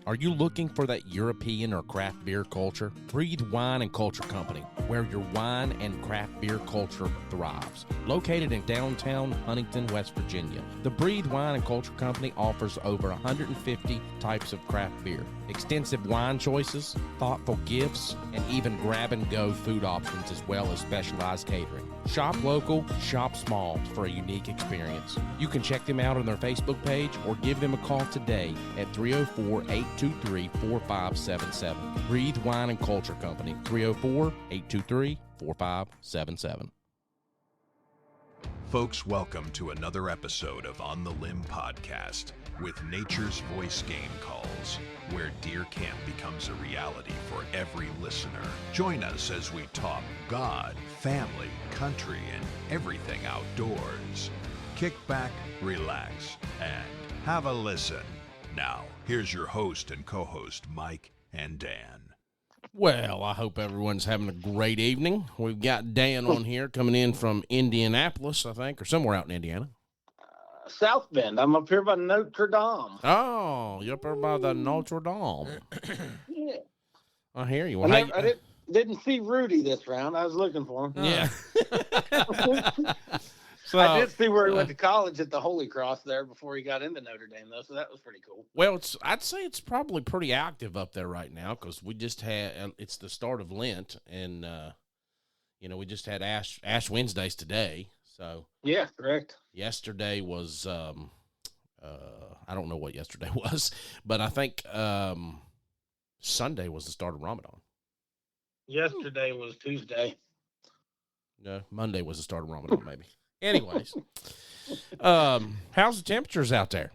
Are you looking for that European or craft beer culture? Breathe Wine and Culture Company, where your wine and craft beer culture thrives. Located in downtown Huntington, West Virginia, the Breathe Wine and Culture Company offers over 150 types of craft beer, extensive wine choices, thoughtful gifts, and even grab-and-go food options as well as specialized catering. Shop local, shop small for a unique experience. You can check them out on their Facebook page or give them a call today at 304-823-4577. Breathe Wine and Culture Company, 304-823-4577. Folks, welcome to another episode of On the Limb Podcast with Nature's Voice Game Calls, where deer camp becomes a reality for every listener. Join us as we talk God, family, country, and everything outdoors. Kick back, relax, and have a listen. Now, here's your host and co-host, Mike and Dan. Well, I hope everyone's having a great evening. We've got Dan on here coming in from Indianapolis, I think, or somewhere out in Indiana. South Bend. I'm up here by Notre Dame. Oh, you're up there by the Notre Dame. Yeah. I hear you. Well, I didn't see Rudy this round. I was looking for him. Yeah. So, I did see where he went to college at the Holy Cross there before he got into Notre Dame, though, so that was pretty cool. Well, I'd say it's probably pretty active up there right now because we just had it's the start of Lent, and we just had Ash Wednesdays today. So yeah, correct. Yesterday was I don't know what yesterday was, but I think Sunday was the start of Ramadan. Yesterday was Tuesday. No, Monday was the start of Ramadan, maybe. Anyways, how's the temperatures out there?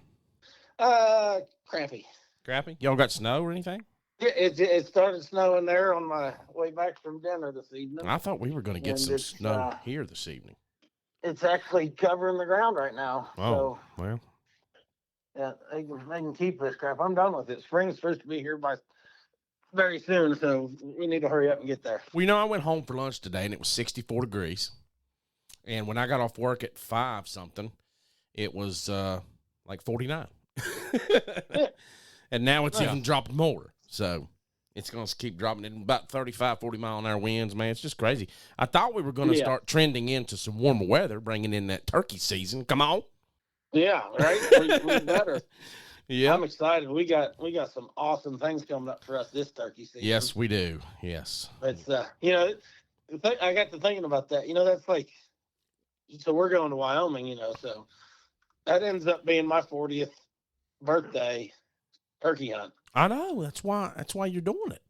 Crappy. Crappy? Y'all got snow or anything? Yeah, it started snowing there on my way back from dinner this evening. I thought we were going to get some snow here this evening. It's actually covering the ground right now. Oh, so, well. Yeah, they can keep this crap. I'm done with it. Spring's supposed to be here by very soon, so we need to hurry up and get there. Well, I went home for lunch today, and it was 64 degrees. And when I got off work at 5-something, it was like 49. And now it's even dropped more. So it's going to keep dropping in about 35, 40-mile-an-hour winds, man. It's just crazy. I thought we were going to start trending into some warmer weather, bringing in that turkey season. Come on. Yeah, right? we better. Yeah. I'm excited. We got some awesome things coming up for us this turkey season. Yes, we do. Yes. It's, I got to thinking about that. That's like, so we're going to Wyoming, so that ends up being my 40th birthday turkey hunt. I know. That's why you're doing it.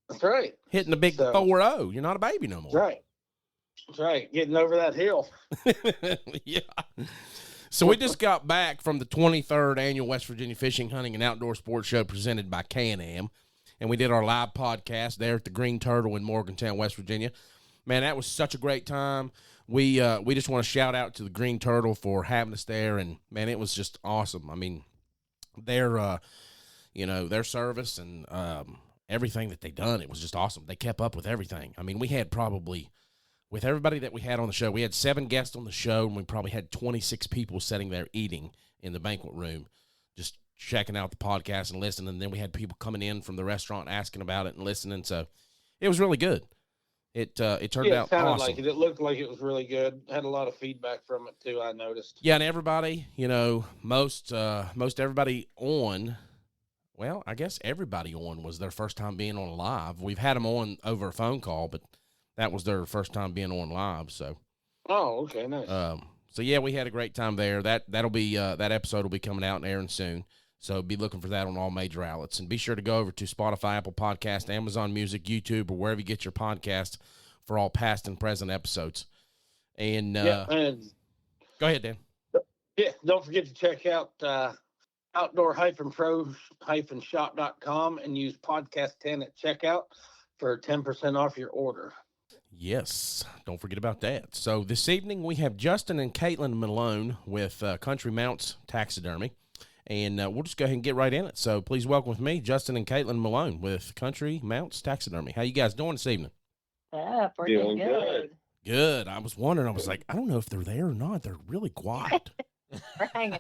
That's right. Hitting the big 4-0. You're not a baby no more. That's right. Getting over that hill. Yeah. So we just got back from the 23rd Annual West Virginia Fishing, Hunting, and Outdoor Sports Show presented by Can-Am, and we did our live podcast there at the Green Turtle in Morgantown, West Virginia. Man, that was such a great time. We just want to shout out to the Green Turtle for having us there, and man, it was just awesome. I mean, their service and everything that they done, it was just awesome. They kept up with everything. I mean, we had probably, with everybody that we had on the show, we had 7 guests on the show, and we probably had 26 people sitting there eating in the banquet room, just checking out the podcast and listening. And then we had people coming in from the restaurant asking about it and listening. So it was really good. It turned out sounded awesome. like it. It looked like it was really good. Had a lot of feedback from it too, I noticed. Yeah, and everybody, most everybody on, well, I guess everybody on was their first time being on live. We've had them on over a phone call, but that was their first time being on live. So, oh, okay, nice. So yeah, we had a great time there. That'll be that episode will be coming out and airing soon. So be looking for that on all major outlets. And be sure to go over to Spotify, Apple Podcast, Amazon Music, YouTube, or wherever you get your podcast for all past and present episodes. And go ahead, Dan. Yeah, don't forget to check out outdoor-pro-shop.com and use podcast 10 at checkout for 10% off your order. Yes, don't forget about that. So this evening we have Justin and Caitlin Malone with Country Mounts Taxidermy. And we'll just go ahead and get right in it. So please welcome with me, Justin and Caitlin Malone with Country Mounts Taxidermy. How you guys doing this evening? Yeah, pretty good. Good. I was wondering. I was like, I don't know if they're there or not. They're really quiet. We're hanging.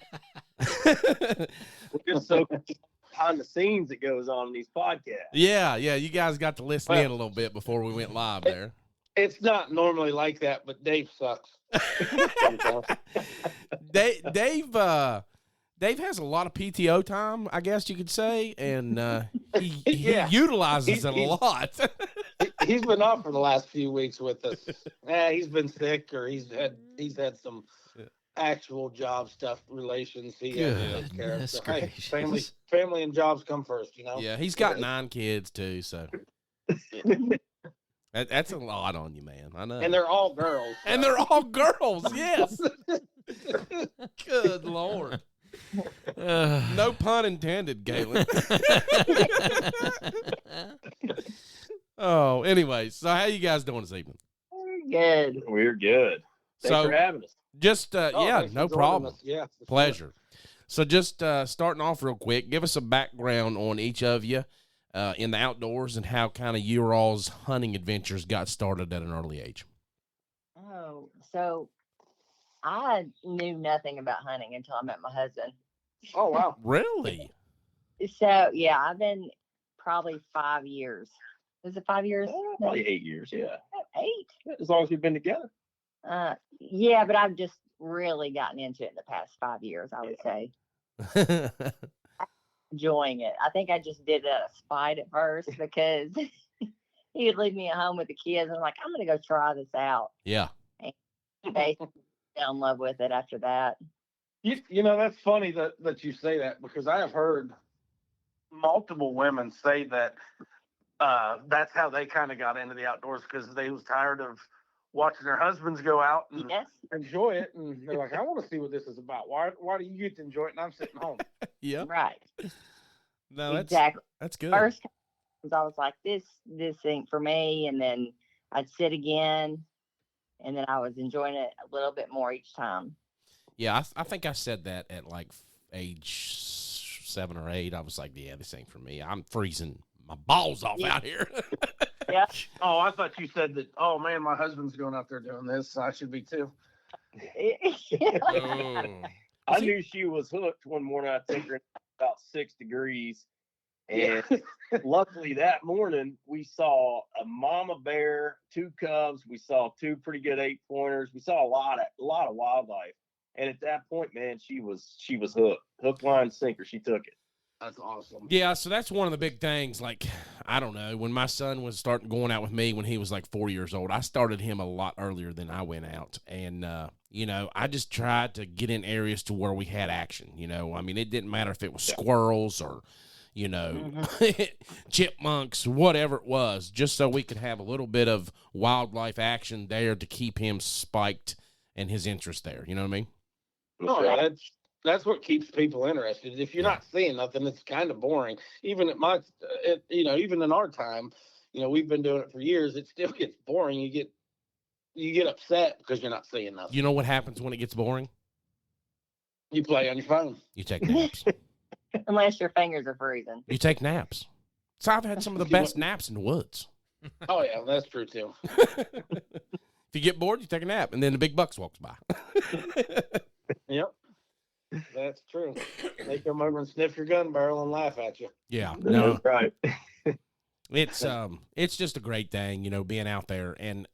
behind the scenes that goes on in these podcasts. Yeah. You guys got to listen in a little bit before we went live there. It's not normally like that, but Dave sucks. Dave has a lot of PTO time, I guess you could say, and he Yeah. utilizes it a lot. He's been off for the last few weeks with us. He's been sick, or he's had some actual job stuff relations he has to take care of. So, hey, family and jobs come first, you know. Yeah, he's got 9 kids too, so that's a lot on you, man. I know. And they're all girls. So. And they're all girls. Yes. Good Lord. No pun intended, Galen. Oh, anyways, so how you guys doing this evening? Good. We're good. Thanks for having us. Just yeah, thanks no for joining problem. us. Yeah, for Pleasure. sure. So just starting off real quick, give us a background on each of you in the outdoors and how kind of your all's hunting adventures got started at an early age. Oh, so I knew nothing about hunting until I met my husband. Oh wow. Really? So yeah, I've been probably 5 years. Is it 5 years? Probably 8 years, yeah. 8? As long as we've been together. Yeah, but I've just really gotten into it in the past 5 years, I would say. Enjoying it. I think I just did it out of spite at first because he would leave me at home with the kids. And I'm like, I'm going to go try this out. Yeah. And they fell in love with it after that. You know, that's funny that you say that, because I have heard multiple women say that that's how they kind of got into the outdoors, because they was tired of watching their husbands go out and Yes. enjoy it, and they're like, I want to see what this is about. Why do you get to enjoy it and I'm sitting home? Yeah. Right. No, Exactly. that's good. First times I was like, this ain't for me. And then I'd sit again. And then I was enjoying it a little bit more each time. Yeah, I think I said that at like age 7 or 8. I was like, yeah, this ain't for me. I'm freezing my balls off out here. Yeah. Oh, I thought you said that, oh man, my husband's going out there doing this, so I should be too. Oh. I knew she was hooked one morning. I took her about 6 degrees. And luckily that morning we saw a mama bear, 2 cubs. We saw 2 pretty good 8-pointers. We saw a lot of wildlife. And at that point, man, she was hooked. Hook, line, sinker. She took it. That's awesome. Yeah, so that's one of the big things. Like, I don't know, when my son was starting going out with me when he was like 4 years old, I started him a lot earlier than I went out. And, you know, I just tried to get in areas to where we had action. You know, I mean, it didn't matter if it was squirrels or, you know, chipmunks, whatever it was, just so we could have a little bit of wildlife action there to keep him spiked and his interest there. You know what I mean? No, yeah, that's what keeps people interested. If you're not seeing nothing, it's kind of boring. Even even in our time, you know, we've been doing it for years. It still gets boring. You get upset because you're not seeing nothing. You know what happens when it gets boring? You play on your phone. You take naps. Unless your fingers are freezing. You take naps. So I've had some of the best naps in the woods. Oh yeah, that's true too. If you get bored, you take a nap, and then the big bucks walks by. Yep, that's true. They come over and sniff your gun barrel and laugh at you. Yeah, no, That's right. it's just a great thing, you know, being out there, and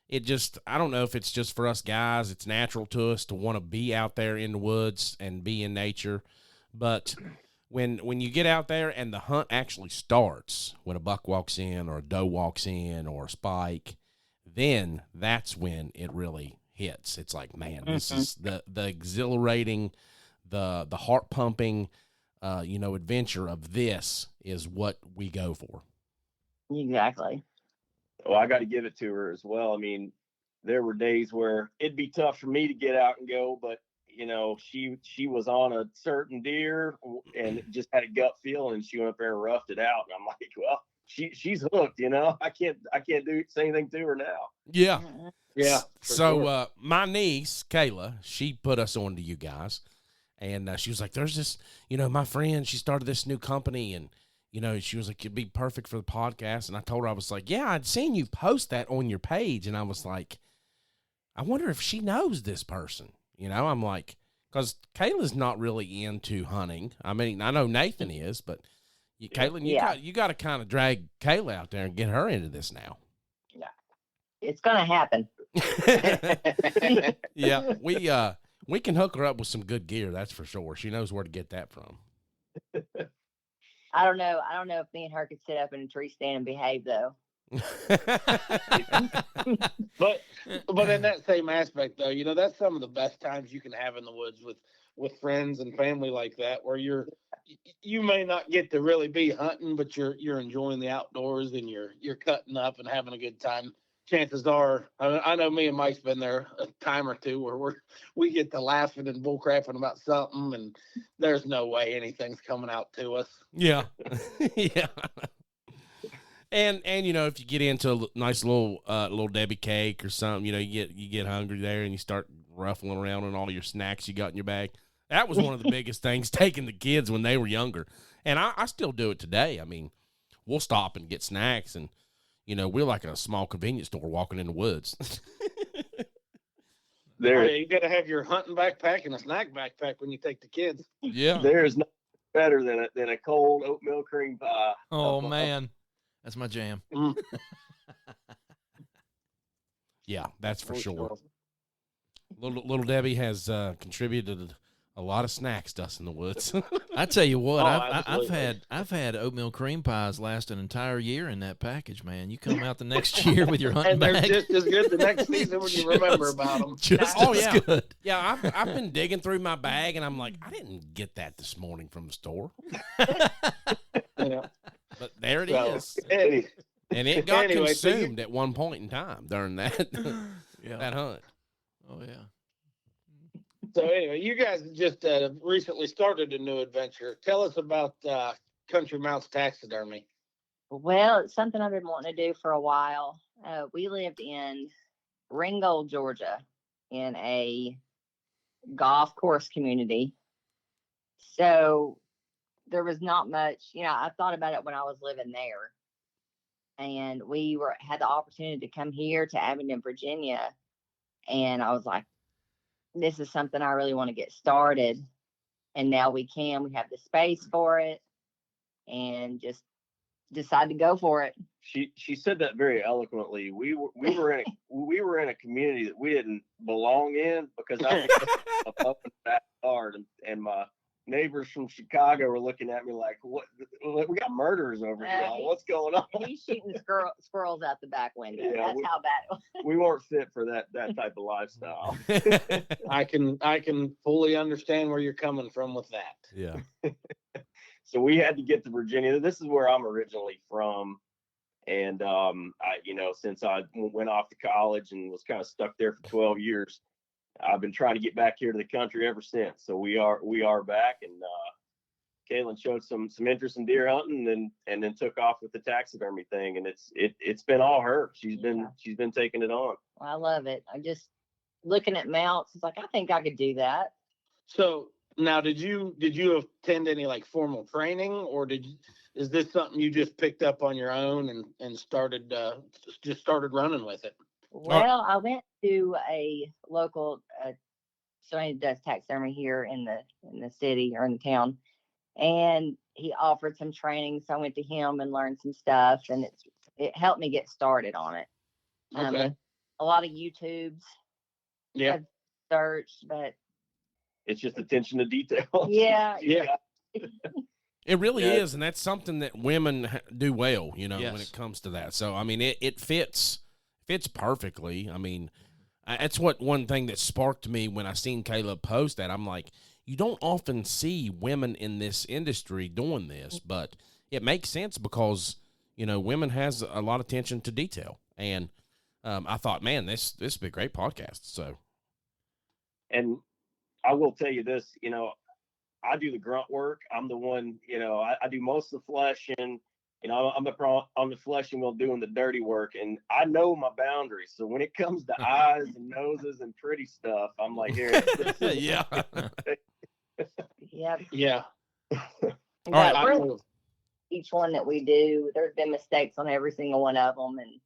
it just, I don't know if it's just for us guys, it's natural to us to want to be out there in the woods and be in nature, but when you get out there and the hunt actually starts, when a buck walks in or a doe walks in or a spike, then that's when it really hits. It's like, man, this is the exhilarating, the heart pumping, adventure of this is what we go for. Exactly. Well, I got to give it to her as well. I mean, there were days where it'd be tough for me to get out and go, but you know, she was on a certain deer and just had a gut feeling, and she went up there and roughed it out. And I'm like, well, she's hooked, you know. I can't say anything to her now. Yeah. Yeah. So sure. My niece Kayla, she put us on to you guys, and she was like, "There's this, you know, my friend. She started this new company, and you know, she was like, it'd be perfect for the podcast." And I told her, I was like, "Yeah, I'd seen you post that on your page," and I was like, "I wonder if she knows this person." You know, I'm like, because Kayla's not really into hunting. I mean, I know Nathan is, but Caitlin, you got to kind of drag Kayla out there and get her into this now. Yeah, it's gonna happen. Yeah, we can hook her up with some good gear. That's for sure. She knows where to get that from. I don't know if me and her could sit up in a tree stand and behave though. But in that same aspect though, that's some of the best times you can have in the woods with friends and family like that, where you may not get to really be hunting, but you're enjoying the outdoors and you're cutting up and having a good time. Chances are, I know me and Mike's been there a time or two where we get to laughing and bullcrapping about something, and there's no way anything's coming out to us. Yeah, yeah. And if you get into a nice little Debbie cake or something, you get hungry there and you start ruffling around on all your snacks you got in your bag. That was one of the biggest things, taking the kids when they were younger, and I still do it today. I mean, we'll stop and get snacks, and we're like a small convenience store walking in the woods. You got to have your hunting backpack and a snack backpack when you take the kids. Yeah, there's nothing better than a cold oatmeal cream pie. Oh man, that's my jam. Yeah, that's for sure. Little Debbie has contributed a lot of snacks to us in the woods. I tell you what, I've had oatmeal cream pies last an entire year in that package, man. You come out the next year with your hunting and they're bag, just as good the next season when you remember about them. Just as good. Yeah, I've been digging through my bag, and I'm like, I didn't get that this morning from the store. Yeah. But there it is. And it got consumed at one point in time during that that hunt. Oh yeah. So anyway, you guys just recently started a new adventure. Tell us about Country Mounts Taxidermy. Well, it's something I've been wanting to do for a while. We lived in Ringgold, Georgia, in a golf course community. So there was not much, I thought about it when I was living there. And we had the opportunity to come here to Abingdon, Virginia. And I was like, this is something I really want to get started. And now we have the space for it, and just decide to go for it. She said that very eloquently. We were in a community that we didn't belong in, because I was up in the backyard, and my neighbors from Chicago were looking at me like, "What? We got murderers over here. What's going on?" He's shooting squirrels out the back window. Yeah, That's how bad it was. We weren't fit for that type of lifestyle. I can fully understand where you're coming from with that. Yeah. So we had to get to Virginia. This is where I'm originally from. And, since I went off to college and was kind of stuck there for 12 years, I've been trying to get back here to the country ever since. So we are back, and Kaylin showed some interest in deer hunting, and then took off with the taxidermy thing. And it's been all her. She's been taking it on. Well, I love it. I'm just looking at mounts. It's like, I think I could do that. So now, did you attend any like formal training, or is this something you just picked up on your own and started running with it? Well, I went to a local somebody who does taxidermy here in the city or in the town, and he offered some training. So I went to him and learned some stuff, and it helped me get started on it. Okay. A lot of YouTubes. Yeah. I've searched, but It's just attention to detail. yeah. It really is, and that's something that women do well, when Yes. it comes to that. So, I mean, it fits perfectly. I mean, that's one thing that sparked me when I seen Caleb post that. I'm like, you don't often see women in this industry doing this, but it makes sense because, women has a lot of attention to detail. And I thought, man, this would be a great podcast. So, And I will tell you this, I do the grunt work. I'm the one, I do most of the fleshing. I'm on the fleshing wheel doing the dirty work, and I know my boundaries. So when it comes to eyes and noses and pretty stuff, I'm like, here. yeah. Yep. Yeah. All right. Each one that we do, there's been mistakes on every single one of them, and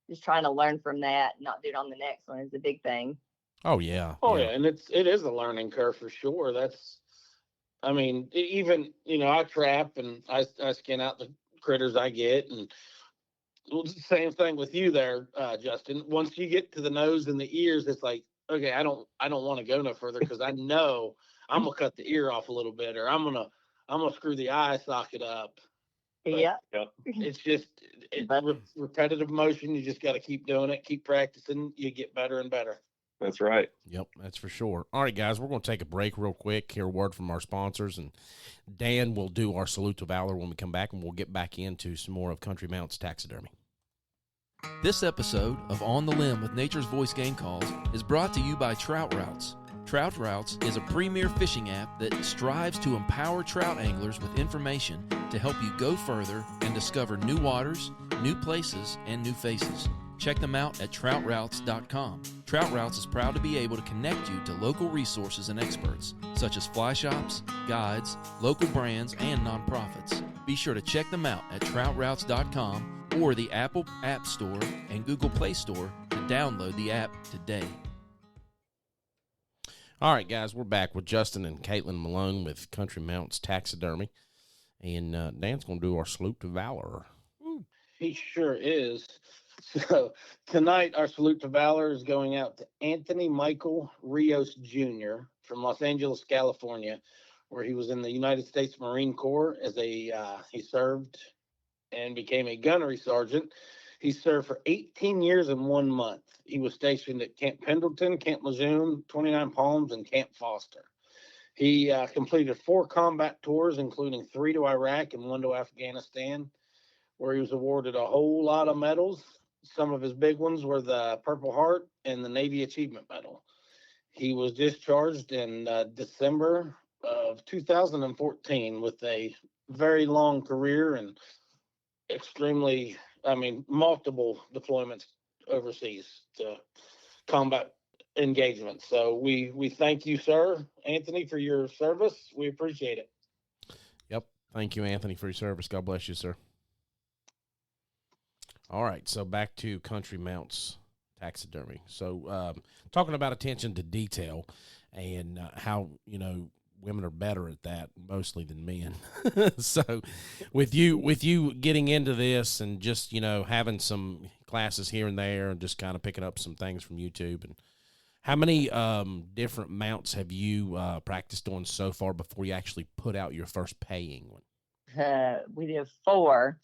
just trying to learn from that, and not do it on the next one is a big thing. Oh yeah. Oh yeah, and it is a learning curve for sure. I mean, even I trap and I skin out the critters I get, and same thing with you there, Justin. Once you get to the nose and the ears, it's like, okay, I don't want to go no further because I know I'm gonna cut the ear off a little bit, or I'm gonna screw the eye socket up. But Yeah. it's just repetitive motion. You just got to keep doing it, keep practicing. You get better and better. That's right. Yep, that's for sure. All right, guys, we're going to take a break real quick, hear a word from our sponsors, and Dan will do our salute to valor when we come back, and we'll get back into some more of Country Mounts Taxidermy. This episode of On the Limb with Nature's Voice Game Calls is brought to you by Trout Routes. Trout Routes is a premier fishing app that strives to empower trout anglers with information to help you go further and discover new waters, new places, and new faces. Check them out at troutroutes.com. Trout Routes is proud to be able to connect you to local resources and experts, such as fly shops, guides, local brands, and nonprofits. Be sure to check them out at troutroutes.com or the Apple App Store and Google Play Store to download the app today. All right, guys, we're back with Justin and Caitlin Malone with Country Mounts Taxidermy, and Dan's going to do our salute to valor. He sure is. So tonight, our salute to valor is going out to Anthony Michael Rios Jr. from Los Angeles, California, where he was in the United States Marine Corps as he served and became a gunnery sergeant. He served for 18 years and 1 month. He was stationed at Camp Pendleton, Camp Lejeune, 29 Palms, and Camp Foster. He completed 4 combat tours, including 3 to Iraq and 1 to Afghanistan, where he was awarded a whole lot of medals. Some of his big ones were the Purple Heart and the Navy Achievement Medal. He was discharged in December of 2014 with a very long career and multiple deployments overseas to combat engagements. So we thank you, sir, Anthony, for your service. We appreciate it. Yep. Thank you, Anthony, for your service. God bless you, sir. All right, so back to Country Mounts Taxidermy. So talking about attention to detail and how, women are better at that mostly than men. So with you getting into this and just, having some classes here and there and just kind of picking up some things from YouTube, and how many different mounts have you practiced on so far before you actually put out your first paying one? We did 4.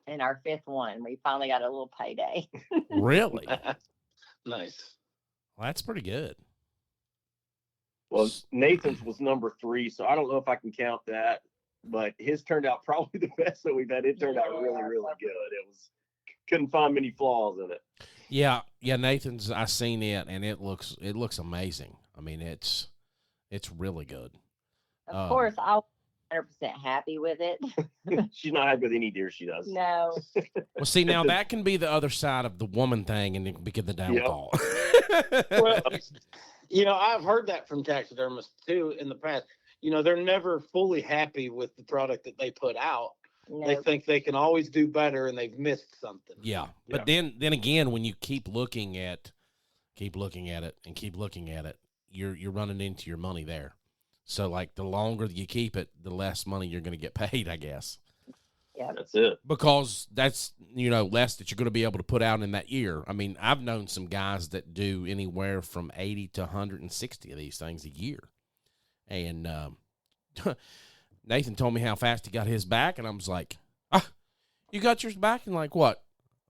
In our 5th one, we finally got a little payday. Really? Nice. Well, that's pretty good. Well, Nathan's was number 3, so I don't know if I can count that, but his turned out probably the best that we've had. It turned out really, really good. Couldn't find many flaws in it. Yeah, Nathan's. I seen it, and it looks amazing. I mean, it's really good. Of course, I'll 100% happy with it. She's not happy with any deer she does. No. Well, see, now that can be the other side of the woman thing, and it can be the downfall. Yep. Well, I've heard that from taxidermists too in the past. They're never fully happy with the product that they put out. No. They think they can always do better, and they've missed something. Yeah, but then again, when you keep looking at it, you're running into your money there. So, like, the longer you keep it, the less money you're going to get paid, I guess. Yeah, that's it. Because that's, less that you're going to be able to put out in that year. I mean, I've known some guys that do anywhere from 80 to 160 of these things a year. And Nathan told me how fast he got his back, and I was like, you got yours back in, like, what,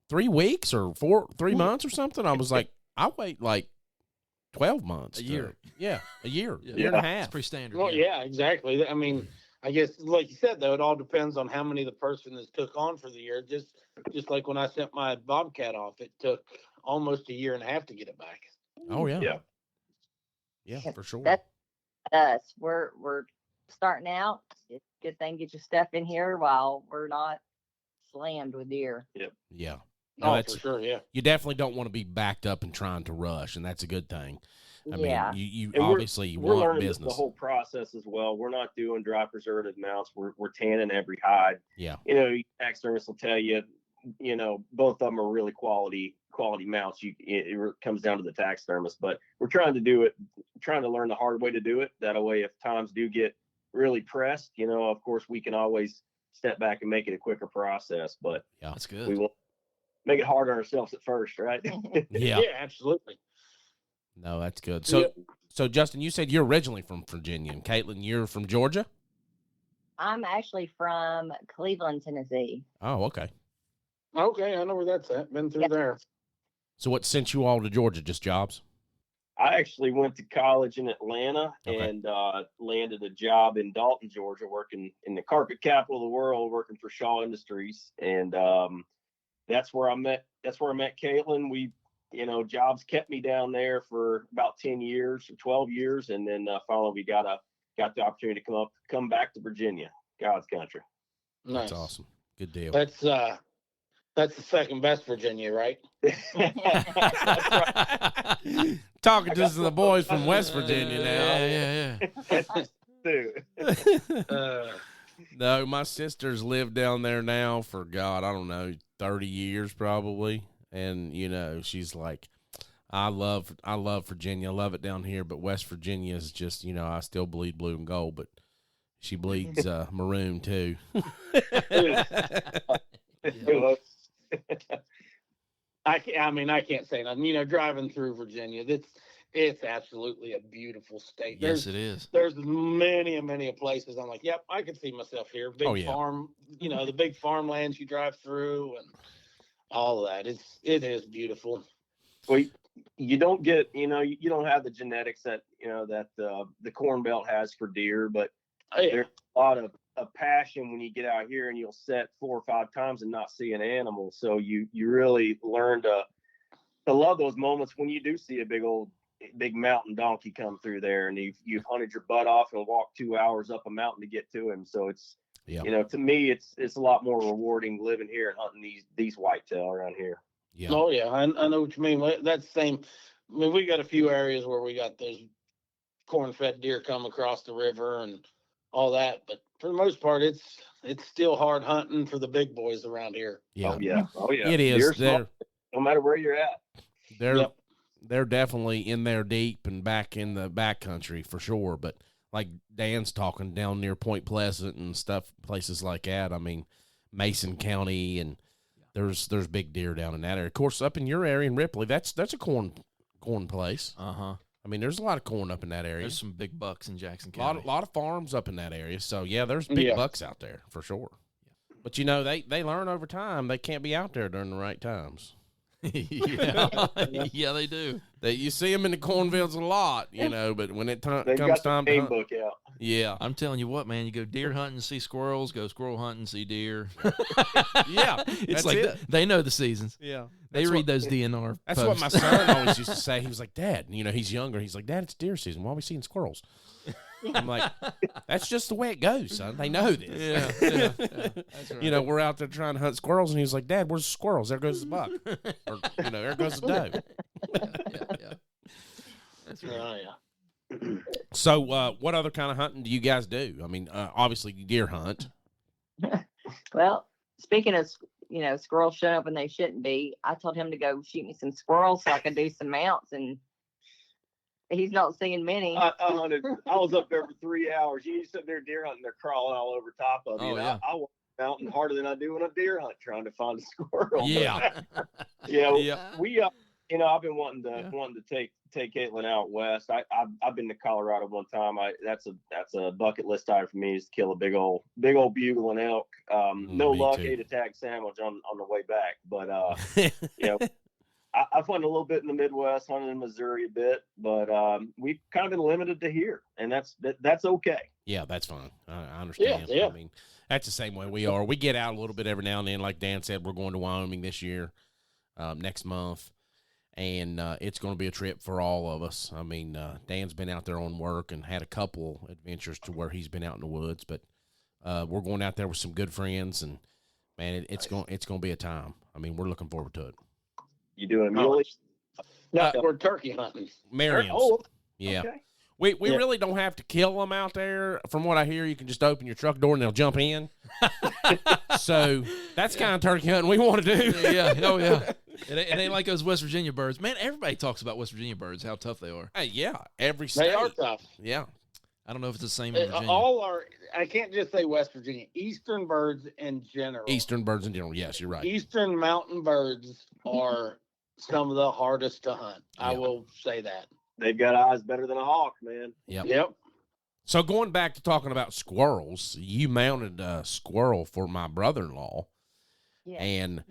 3 weeks or 3 months or something? I was like, I'll wait, like, 12 months. A year. A year. Yeah. Year and a half. It's pretty standard. Well, yeah, exactly. I mean, I guess, like you said, though, it all depends on how many the person has took on for the year. Just like when I sent my Bobcat off, it took almost a year and a half to get it back. Oh, yeah. Yeah. Yeah, for sure. That's us. We're starting out. It's a good thing get your stuff in here while we're not slammed with deer. Yep. Yeah. No, for sure, yeah. You definitely don't want to be backed up and trying to rush, and that's a good thing. I mean, you and obviously we're want learning business. The whole process as well. We're not doing dry preservative mounts. We're tanning every hide. Yeah. Taxidermists will tell you both of them are really quality mounts. It comes down to the taxidermist, but we're trying to learn the hard way to do it. That way, if times do get really pressed, of course we can always step back and make it a quicker process, but Yeah, that's good. we won't make it hard on ourselves at first, right? Yeah. Yeah, absolutely. No, that's good. So Justin, you said you're originally from Virginia, and Caitlin, you're from Georgia? I'm actually from Cleveland, Tennessee. Oh, okay. Okay, I know where that's at. Been through there. So what sent you all to Georgia? Just jobs? I actually went to college in Atlanta Okay. and landed a job in Dalton, Georgia, working in the carpet capital of the world, working for Shaw Industries, and that's where I met Caitlin. We, jobs kept me down there for about 10 years or 12 years, and then finally we got the opportunity to come back to Virginia, God's country. Nice. That's awesome. Good deal. That's the second best Virginia, right? That's right. Talking to the boys from West Virginia now. Yeah. Dude. No, my sister's lived down there now for, God, I don't know, 30 years probably. And, she's like, I love Virginia. I love it down here, but West Virginia is just, I still bleed blue and gold, but she bleeds maroon too. I can't say nothing. Driving through Virginia, it's absolutely a beautiful state. Yes, it is. There's many places I'm like, yep, I could see myself here. Big farm, the big farmlands you drive through and all of that. It is beautiful. Well, you don't get, you don't have the genetics that, that the Corn Belt has for deer, but there's a lot of passion when you get out here and you'll set 4 or 5 times and not see an animal. So you really learn to love those moments when you do see a big mountain donkey come through there and you've hunted your butt off and walked 2 hours up a mountain to get to him. So it's, to me, it's a lot more rewarding living here and hunting these whitetail around here. Yeah. Oh yeah, I know what you mean. That's the same. We got a few areas where we got those corn-fed deer come across the river and all that, but for the most part, it's still hard hunting for the big boys around here. Yeah. Oh yeah. It is. No matter where you're at. They're definitely in there deep and back in the backcountry for sure. But like Dan's talking down near Point Pleasant and stuff, places like that. I mean, Mason County, and there's big deer down in that area. Of course, up in your area in Ripley, that's a corn place. I mean, there's a lot of corn up in that area. There's some big bucks in Jackson County. A lot of farms up in that area. So yeah, there's big bucks out there for sure. But they learn over time. They can't be out there during the right times. Yeah, they do. You see them in the cornfields a lot, but when it comes time to to hunt, book out. Yeah, I'm telling you what, man. You go deer hunting, see squirrels. Go squirrel hunting, see deer. Yeah, it's like they know the seasons. Yeah, they read those DNR. That's posts. what my son always used to say. He was like, "Dad," he's younger. He's like, "Dad, it's deer season. Why are we seeing squirrels?" I'm like, "That's just the way it goes, son. They know this." Yeah. That's right. We're out there trying to hunt squirrels, and he's like, "Dad, where's the squirrels? There goes the buck, or there goes the doe." Yeah. That's right. Oh yeah. So, what other kind of hunting do you guys do? I mean, obviously you deer hunt. Well, speaking of, squirrels showing up when they shouldn't be, I told him to go shoot me some squirrels so I could do some mounts, and he's not seeing many. I was up there for 3 hours. You sit there deer hunting, they're crawling all over top of you. Oh, yeah. I walk the mountain harder than I do on a deer hunt trying to find a squirrel. Yeah. We I've been wanting to take Caitlin out west. I've been to Colorado one time. That's a bucket list item for me, is to kill a big old bugling elk. No luck, ate a tag sandwich on the way back, but I've hunted a little bit in the Midwest, hunted in Missouri a bit, but we've kind of been limited to here, and that's okay. Yeah, that's fine. I understand. Yeah. I mean, that's the same way we are. We get out a little bit every now and then. Like Dan said, we're going to Wyoming this year, next month, and it's going to be a trip for all of us. I mean, Dan's been out there on work and had a couple adventures to where he's been out in the woods, but we're going out there with some good friends, and man, it's going to be a time. I mean, we're looking forward to it. You doing muley? No, we're turkey hunting. Merriam's. Oh, yeah. Okay. We really don't have to kill them out there. From what I hear, you can just open your truck door and they'll jump in. So That's kind of turkey hunting we want to do. Yeah. Oh, yeah. It ain't like those West Virginia birds. Man, everybody talks about West Virginia birds, how tough they are. Hey, yeah, every state. They are tough. Yeah. I don't know if it's the same in Virginia. All are. I can't just say West Virginia. Eastern birds in general. Eastern birds in general. Yes, you're right. Eastern mountain birds are some of the hardest to hunt. I Yeah. will say that. They've got eyes better than a hawk, man. Yep. So going back to talking about squirrels, you mounted a squirrel for my brother-in-law, Yeah. and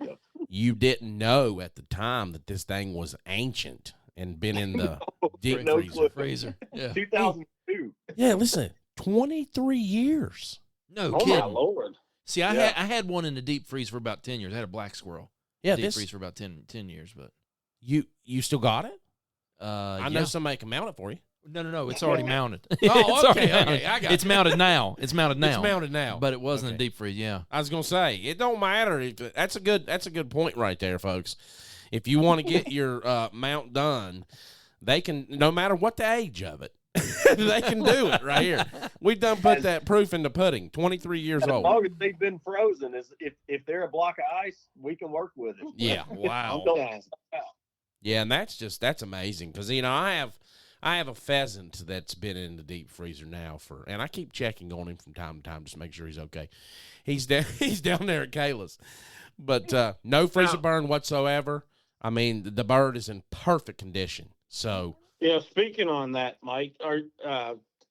you didn't know at the time that this thing was ancient and been in the deep No freezer. clue. Freezer. Yeah. 2002. Yeah, listen, 23 years. No Oh kidding. my Lord. See, I had one in the deep freeze for about 10 years. I had a black squirrel. Yeah, Deep this freeze for about 10 years, but you still got it? I know yeah. somebody can mount it for you. No, it's already mounted. Oh, It's already okay, mounted. okay, I got It's you. mounted now. It's mounted now. It's mounted now. But it wasn't Okay. a deep freeze, yeah. I was gonna say it don't matter. That's a good point right there, folks. If you want to get your mount done, they can, no matter what the age of it, they can do it right here. We've done put that proof in the pudding. 23 years As old. long as they've been frozen, if they're a block of ice, we can work with it. Yeah. Wow. Okay. Yeah, and that's amazing because I have a pheasant that's been in the deep freezer now and I keep checking on him from time to time just to make sure he's okay. He's down there at Kayla's, but no freezer burn whatsoever. I mean, the bird is in perfect condition. So Yeah. Speaking on that, Mike, our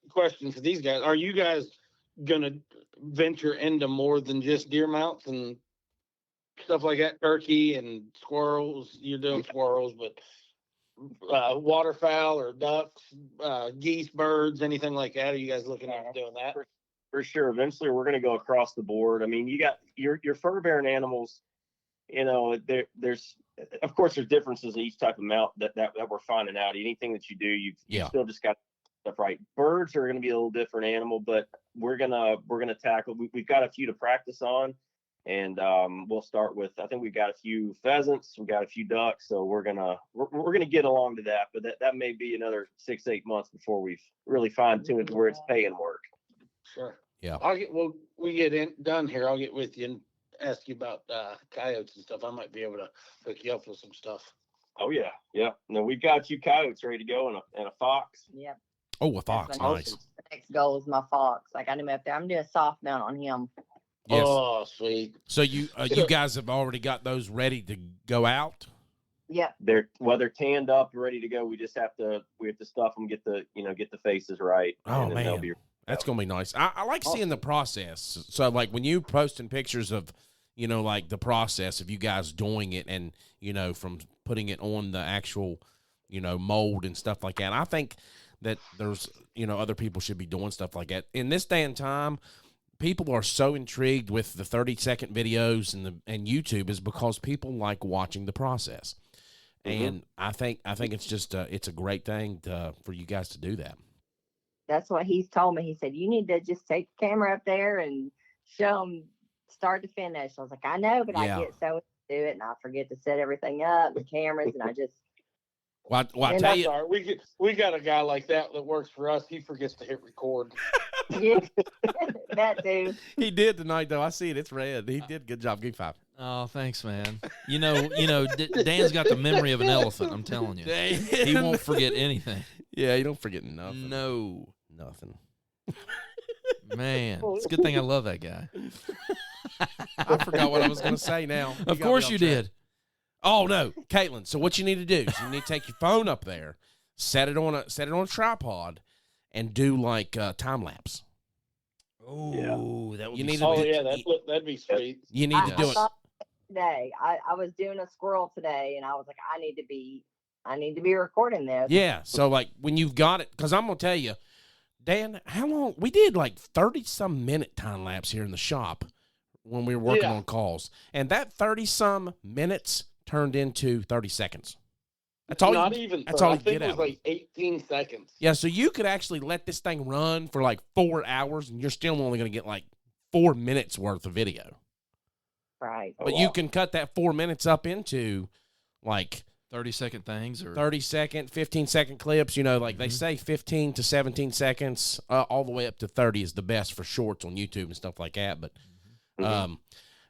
question for these guys: are you guys gonna venture into more than just deer mounts and stuff like that? Turkey and squirrels. You're doing squirrels, but waterfowl or ducks, geese, birds, anything like that? Are you guys looking at doing that? For sure. Eventually, we're going to go across the board. I mean, you got your fur bearing animals. You know, there's of course there's differences in each type of mount that we're finding out. Anything that you do, you still just got stuff right. Birds are going to be a little different animal, but we're gonna tackle. We've got a few to practice on, and we'll start with. I think we've got a few pheasants, we've got a few ducks, so we're gonna get along to that. But that may be another 6-8 months before we've really fine tuned it to where it's paying work. Sure. Yeah. We get done here. I'll get with you and ask you about coyotes and stuff. I might be able to hook you up with some stuff. Oh yeah. No, we've got you coyotes ready to go and a fox. Yep. a fox, That's my nice. The next goal is my fox. I got him up there. I'm doing a soft mount on him. Yes. Oh, sweet. So you guys have already got those ready to go out? Yep. They're tanned up, ready to go. We just have to stuff them, get the faces right. Oh, and then they'll man. be That's going to be nice. I like seeing the process. So, like, when you posting pictures of, like, the process of you guys doing it and, from putting it on the actual, mold and stuff like that, I think that there's, other people should be doing stuff like that. In this day and time, people are so intrigued with the 30-second videos and YouTube is because people like watching the process. Mm-hmm. And I think it's just it's a great thing for you guys to do that. That's what he's told me. He said, you need to just take the camera up there and show them start to finish. I was like, I know, but Yeah. I get so into it and I forget to set everything up, the cameras, and I just. Well, I And tell That's you, all right. We got a guy like that works for us. He forgets to hit record. Yeah, that too. he did tonight, though. I see it. It's red. He did a good job. Give 5. Oh, thanks, man. Dan's got the memory of an elephant, I'm telling you. He won't forget anything. Yeah, you don't forget nothing. No. Nothing. Man, it's a good thing I love that guy. I forgot what I was going to say now. Of course you did. Oh, no. Caitlin, so what you need to do is you need to take your phone up there, set it on a tripod, and do, like, time-lapse. Oh, that would You be need sweet. to That'd be sweet. You need to Yes. do I it. thought today. I was doing a squirrel today, and I was like, I need to be recording this. Yeah, so, like, when you've got it, because I'm going to tell you, Dan, how long? We did, like, 30-some minute time-lapse here in the shop when we were working on calls. And that 30-some minutes turned into 30 seconds. That's all Not you, even. that's I all you think get it was out of it. like 18 seconds. Yeah, so you could actually let this thing run for like 4 hours, and you're still only going to get like 4 minutes worth of video. Right. But you can cut that 4 minutes up into like 30-second things or 30-second, 15-second clips. Like they say 15 to 17 seconds, all the way up to 30 is the best for shorts on YouTube and stuff like that. But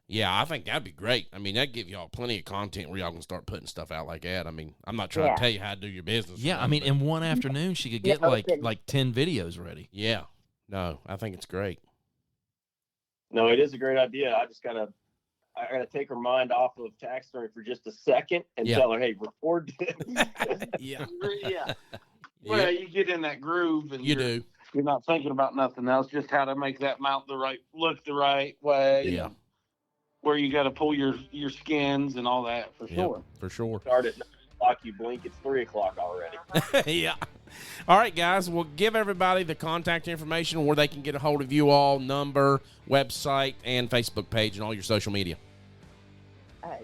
Yeah, I think that'd be great. I mean, that'd give y'all plenty of content where y'all can start putting stuff out like that. I mean, I'm not trying to tell you how to do your business. Yeah, I mean, but in one afternoon, she could get like 10 videos ready. yeah. No, I think it's great. No, it is a great idea. I gotta take her mind off of taxidermy for just a second and tell her, hey, record this. Yeah. Yeah. Well, you get in that groove and You you're not thinking about nothing else, just how to make that mount look the right way. Yeah. Where you got to pull your skins and all that for sure. For sure. Start at 9 o'clock, you blink, it's 3 o'clock already. Yeah. All right, guys. We'll give everybody the contact information where they can get a hold of you all, number, website, and Facebook page, and all your social media.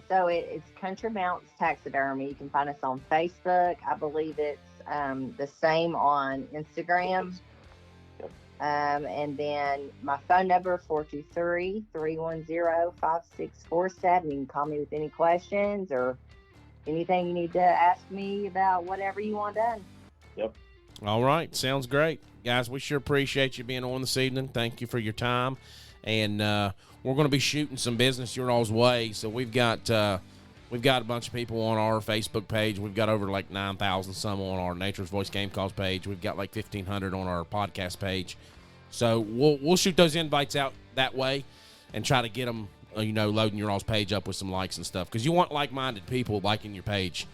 So it's Country Mounts Taxidermy. You can find us on Facebook. I believe it's the same on Instagram. And then my phone number, 423-310-5647. You can call me with any questions or anything you need to ask me about whatever you want done. Yep. All right. Sounds great. Guys, we sure appreciate you being on this evening. Thank you for your time. And we're going to be shooting some business your all's way. So we've got a bunch of people on our Facebook page. We've got over like 9,000 some on our Nature's Voice Game Calls page. We've got like 1,500 on our podcast page. So we'll shoot those invites out that way and try to get them, loading your all's page up with some likes and stuff. Because you want like-minded people liking your page,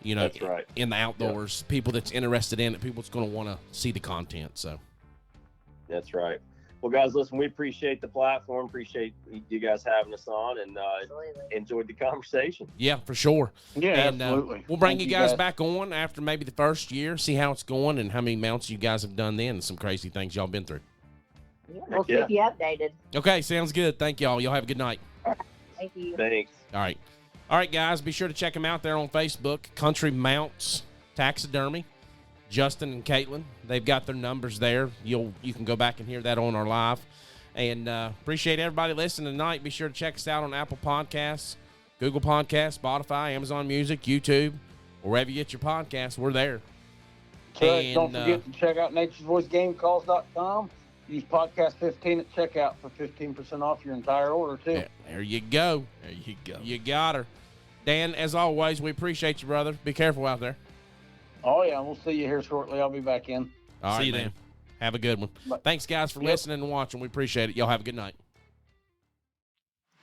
That's right. in the outdoors, people that's interested in it, people that's going to want to see the content. So That's right. Well, guys, listen, we appreciate the platform, appreciate you guys having us on, and enjoyed the conversation. Yeah, for sure. Yeah, And absolutely. we'll bring Thank you guys back on after maybe the first year, see how it's going and how many mounts you guys have done then and some crazy things y'all been through. Yeah, we'll keep you updated. Okay, sounds good. Thank y'all. Y'all have a good night. Thank you. Thanks. All right. All right, guys, be sure to check them out there on Facebook, Country Mounts Taxidermy. Justin and Caitlin, they've got their numbers there. You can go back and hear that on our live. And appreciate everybody listening tonight. Be sure to check us out on Apple Podcasts, Google Podcasts, Spotify, Amazon Music, YouTube, wherever you get your podcasts. We're there. Don't forget to check out naturesvoicegamecalls.com. Use podcast 15 at checkout for 15% off your entire order, too. Yeah, there you go. There you go. You got her. Dan, as always, we appreciate you, brother. Be careful out there. Oh, yeah. We'll see you here shortly. I'll be back in. All right, See you man. then. Have a good one. Bye. Thanks, guys, for listening and watching. We appreciate it. Y'all have a good night.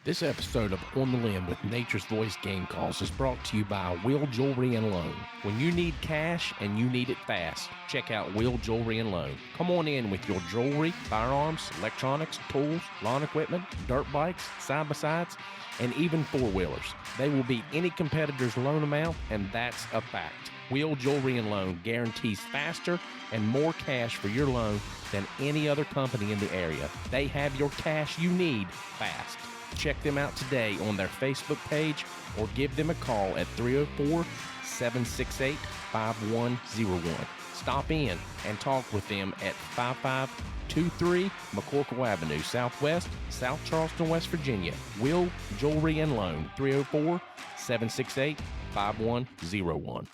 This episode of On the Limb with Nature's Voice Game Calls is brought to you by Will Jewelry and Loan. When you need cash and you need it fast, check out Will Jewelry and Loan. Come on in with your jewelry, firearms, electronics, tools, lawn equipment, dirt bikes, side-by-sides, and even four-wheelers. They will beat any competitor's loan amount, and that's a fact. Will Jewelry and Loan guarantees faster and more cash for your loan than any other company in the area. They have your cash you need fast. Check them out today on their Facebook page or give them a call at 304-768-5101. Stop in and talk with them at 5523 McCorkle Avenue, Southwest, South Charleston, West Virginia. Will Jewelry and Loan, 304-768-5101.